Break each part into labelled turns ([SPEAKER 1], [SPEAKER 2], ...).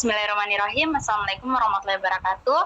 [SPEAKER 1] Bismillahirrahmanirrahim. Assalamualaikum warahmatullahi wabarakatuh.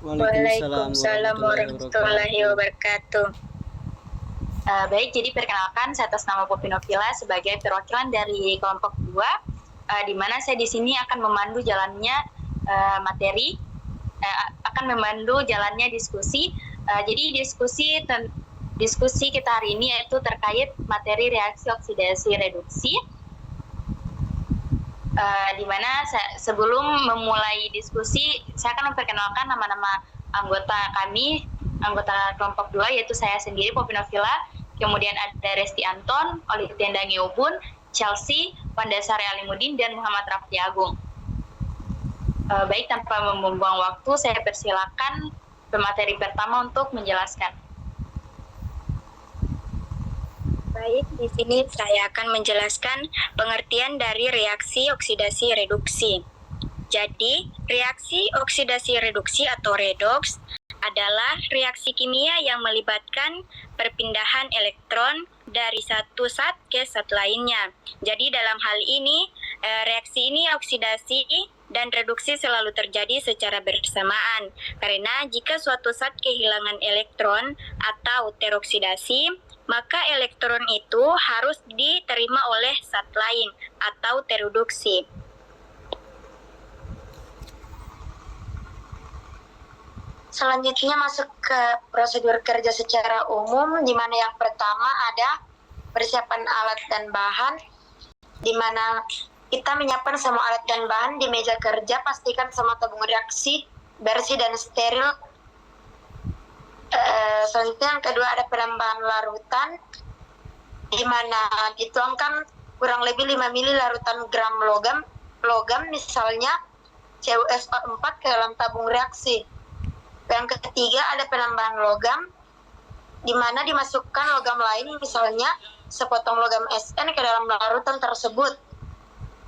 [SPEAKER 2] Waalaikumsalam warahmatullahi wabarakatuh.
[SPEAKER 1] Baik, jadi perkenalkan saya atas nama Poppy Novila sebagai perwakilan dari kelompok 2, di mana saya di sini akan memandu jalannya materi, akan memandu jalannya diskusi. Jadi diskusi kita hari ini yaitu terkait materi reaksi oksidasi reduksi. Di mana sebelum memulai diskusi, saya akan memperkenalkan nama-nama anggota kami, anggota kelompok 2, yaitu saya sendiri, Poppy Novila, kemudian ada Resti Anton, Olivia Ngeubun, Chelsea, Pandasari Alimudin, dan Muhammad Raffi Agung. Baik, tanpa membuang waktu, saya persilakan pemateri pertama untuk menjelaskan.
[SPEAKER 2] Baik, di sini saya akan menjelaskan pengertian dari reaksi oksidasi reduksi. Jadi, reaksi oksidasi reduksi atau redoks adalah reaksi kimia yang melibatkan perpindahan elektron dari satu zat ke zat lainnya. Jadi, dalam hal ini, reaksi ini oksidasi dan reduksi selalu terjadi secara bersamaan. Karena jika suatu zat kehilangan elektron atau teroksidasi, maka elektron itu harus diterima oleh zat lain atau tereduksi. Selanjutnya masuk ke prosedur kerja secara umum, di mana yang pertama ada persiapan alat dan bahan, di mana kita menyiapkan semua alat dan bahan di meja kerja, pastikan semua tabung reaksi bersih dan steril. Selanjutnya yang kedua ada penambahan larutan, di mana dituangkan kurang lebih 5 mili larutan gram logam misalnya CuSO4 ke dalam tabung reaksi. Yang ketiga ada penambahan logam, di mana dimasukkan logam lain misalnya sepotong logam Sn ke dalam larutan tersebut.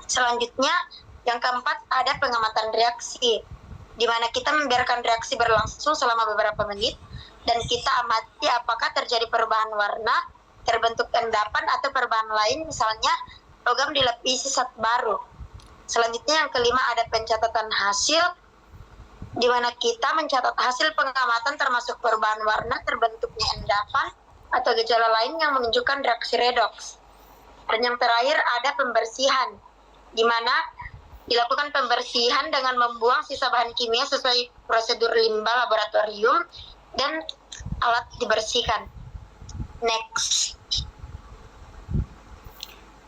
[SPEAKER 2] Selanjutnya yang keempat ada pengamatan reaksi, di mana kita membiarkan reaksi berlangsung selama beberapa menit dan kita amati apakah terjadi perubahan warna, terbentuk endapan atau perubahan lain, misalnya logam dilapisi zat baru. Selanjutnya yang kelima ada pencatatan hasil, di mana kita mencatat hasil pengamatan termasuk perubahan warna, terbentuknya endapan atau gejala lain yang menunjukkan reaksi redoks. Dan yang terakhir ada pembersihan, di mana dilakukan pembersihan dengan membuang sisa bahan kimia sesuai prosedur limbah laboratorium dan alat dibersihkan. Next.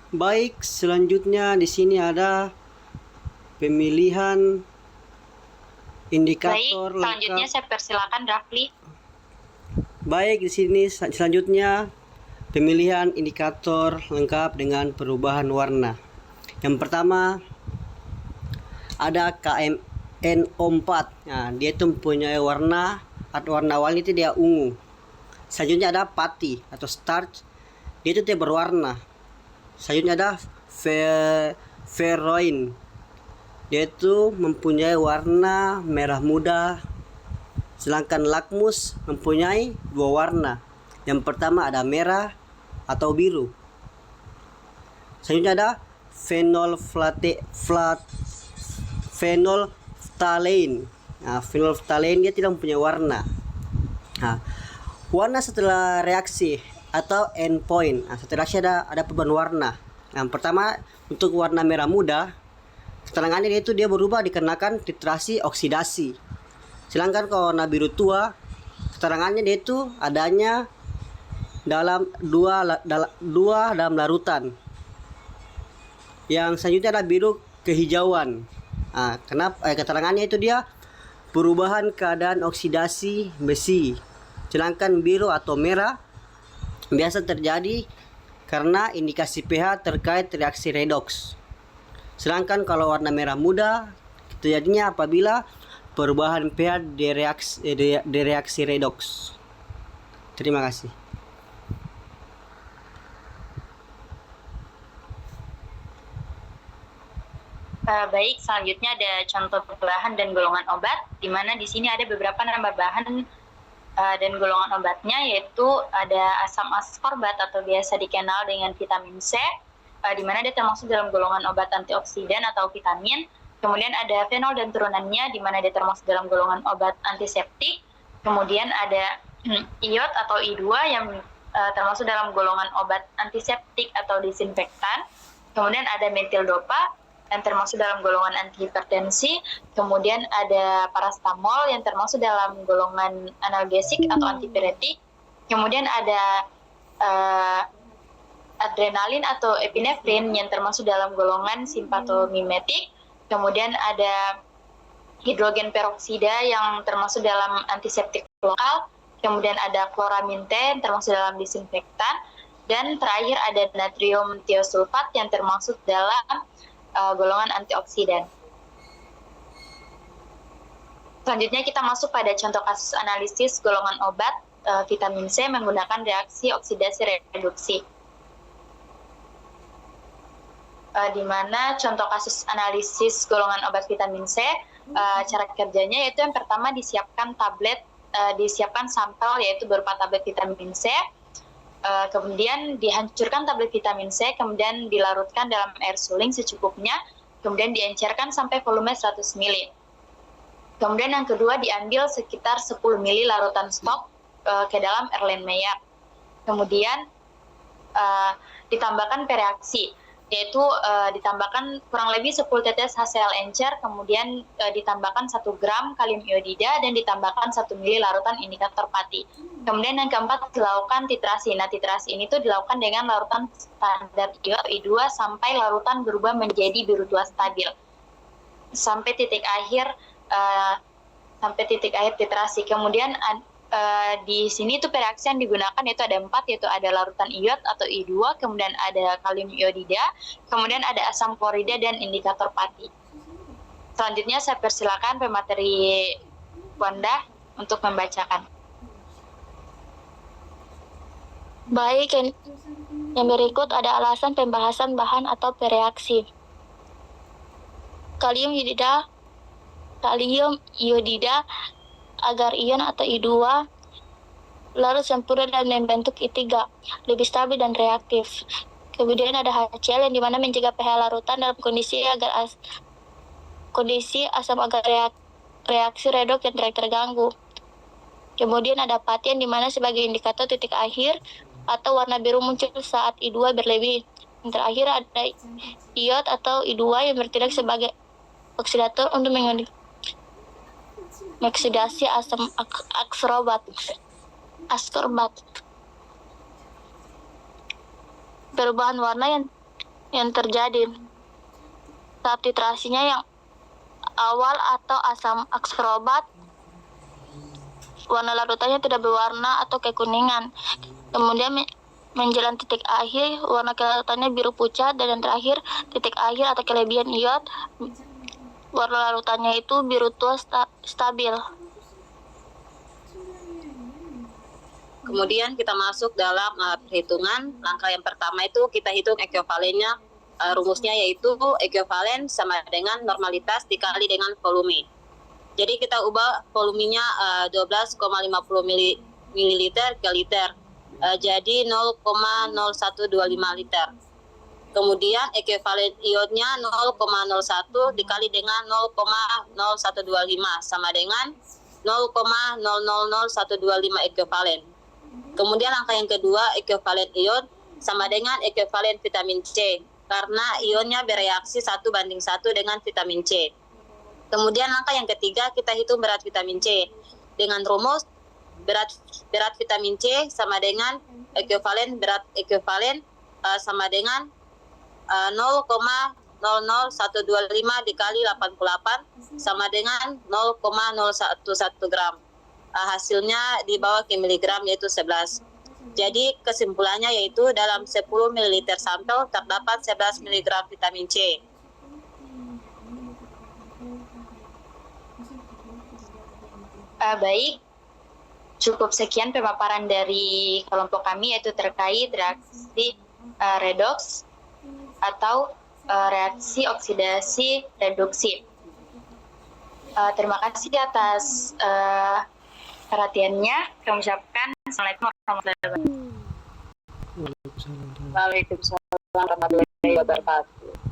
[SPEAKER 3] Baik, selanjutnya di sini ada pemilihan indikator.
[SPEAKER 1] Baik, selanjutnya saya persilakan Rafli.
[SPEAKER 3] Baik, di sini selanjutnya pemilihan indikator lengkap dengan perubahan warna. Yang pertama ada KMNO4. Nah, dia itu mempunyai warna awalnya itu dia ungu. Selanjutnya ada pati atau starch, dia itu dia berwarna. Selanjutnya ada feroin, dia itu mempunyai warna merah muda. Sedangkan lakmus mempunyai 2 warna. Yang pertama ada merah atau biru. Selanjutnya ada phenolphthalein. Nah, phenolphthalein dia tidak mempunyai warna. Nah, warna setelah reaksi atau endpoint. Nah, setelah reaksi ada perubahan warna. Yang pertama untuk warna merah muda, keterangannya dia berubah dikarenakan titrasi oksidasi. Sedangkan kalau warna biru tua, keterangannya dia itu adanya dalam dua dalam larutan. Yang selanjutnya ada biru kehijauan. Nah, keterangannya itu dia perubahan keadaan oksidasi besi. Sedangkan biru atau merah biasa terjadi karena indikasi pH terkait reaksi redoks. Sedangkan kalau warna merah muda terjadinya apabila perubahan pH di reaksi redoks. Terima kasih.
[SPEAKER 1] Baik, selanjutnya ada contoh bahan dan golongan obat, di mana di sini ada beberapa nama bahan dan golongan obatnya, yaitu ada asam askorbat atau biasa dikenal dengan vitamin C, di mana dia termasuk dalam golongan obat antioksidan atau vitamin. Kemudian ada fenol dan turunannya, di mana dia termasuk dalam golongan obat antiseptik. Kemudian ada iod atau I2 yang termasuk dalam golongan obat antiseptik atau disinfektan. Kemudian ada metildopa yang termasuk dalam golongan antihipertensi. Kemudian ada paracetamol yang termasuk dalam golongan analgesik atau antipiretik. Kemudian ada adrenalin atau epinefrin yang termasuk dalam golongan simpatomimetik. Kemudian ada hidrogen peroksida yang termasuk dalam antiseptik lokal. Kemudian ada kloramin T yang termasuk dalam disinfektan. Dan terakhir ada natrium tiosulfat yang termasuk dalam golongan antioksidan. Selanjutnya kita masuk pada contoh kasus analisis golongan obat vitamin C menggunakan reaksi oksidasi reduksi. Di mana contoh kasus analisis golongan obat vitamin C, cara kerjanya yaitu yang pertama disiapkan sampel yaitu berupa tablet vitamin C. Kemudian dihancurkan tablet vitamin C, kemudian dilarutkan dalam air suling secukupnya, kemudian diencerkan sampai volume 100 ml. Kemudian yang kedua diambil sekitar 10 ml larutan stok ke dalam Erlenmeyer. Kemudian ditambahkan pereaksi, yaitu ditambahkan kurang lebih 10 tetes HCl encer, kemudian ditambahkan 1 gram kalium iodida dan ditambahkan 1 ml larutan indikator pati. Kemudian yang keempat dilakukan titrasi. Nah, titrasi ini tuh dilakukan dengan larutan standar iod I2 sampai larutan berubah menjadi biru tua stabil. Sampai titik akhir titrasi. Kemudian di sini tuh pereaksi yang digunakan yaitu ada 4, yaitu ada larutan iod atau I2, kemudian ada kalium iodida, kemudian ada asam klorida dan indikator pati. Selanjutnya saya persilakan pemateri Wanda untuk membacakan.
[SPEAKER 4] Baik, yang berikut ada alasan pembahasan bahan atau pereaksi. Kalium iodida agar ion atau I2 larut sempurna dan membentuk I3, lebih stabil dan reaktif. Kemudian ada HCl yang dimana mencegah pH larutan dalam kondisi asam agar reaksi redoks yang terganggu. Kemudian ada pati yang dimana sebagai indikator titik akhir atau warna biru muncul saat I2 berlebih. Yang terakhir ada iod atau I2 yang bertindak sebagai oksidator untuk mengoksidasi asam askorbat. Perubahan warna yang terjadi saat titrasinya yang awal atau asam askorbat, warna larutannya tidak berwarna atau kekuningan. Kemudian menjelang titik akhir, warna kelarutannya biru pucat, dan yang terakhir titik akhir atau kelebihan iod, warna larutannya itu biru tua stabil.
[SPEAKER 5] Kemudian kita masuk dalam perhitungan. Langkah yang pertama itu kita hitung ekuivalennya. Rumusnya yaitu ekuivalen sama dengan normalitas dikali dengan volume. Jadi kita ubah volumenya 12,50 ml ke liter. Jadi 0,0125 liter. Kemudian ekuivalen iodnya 0,01 dikali dengan 0,0125 sama dengan 0,000125 ekuivalen. Kemudian langkah yang kedua, ekuivalen iod sama dengan ekuivalen vitamin C karena ionnya bereaksi 1:1 dengan vitamin C. Kemudian langkah yang ketiga, kita hitung berat vitamin C dengan rumus berat vitamin C sama dengan ekuivalen sama dengan 0,00125 dikali 88 sama dengan 0,011 gram. Hasilnya di bawah ke miligram yaitu 11. Jadi kesimpulannya yaitu dalam 10 ml sampel terdapat 11 mg vitamin C.
[SPEAKER 1] Baik, cukup sekian pemaparan dari kelompok kami yaitu terkait reaksi redoks atau reaksi oksidasi reduksi. Terima kasih atas perhatiannya. Kami ucapkan Assalamualaikum warahmatullahi wabarakatuh.
[SPEAKER 5] Waalaikumsalam warahmatullahi wabarakatuh.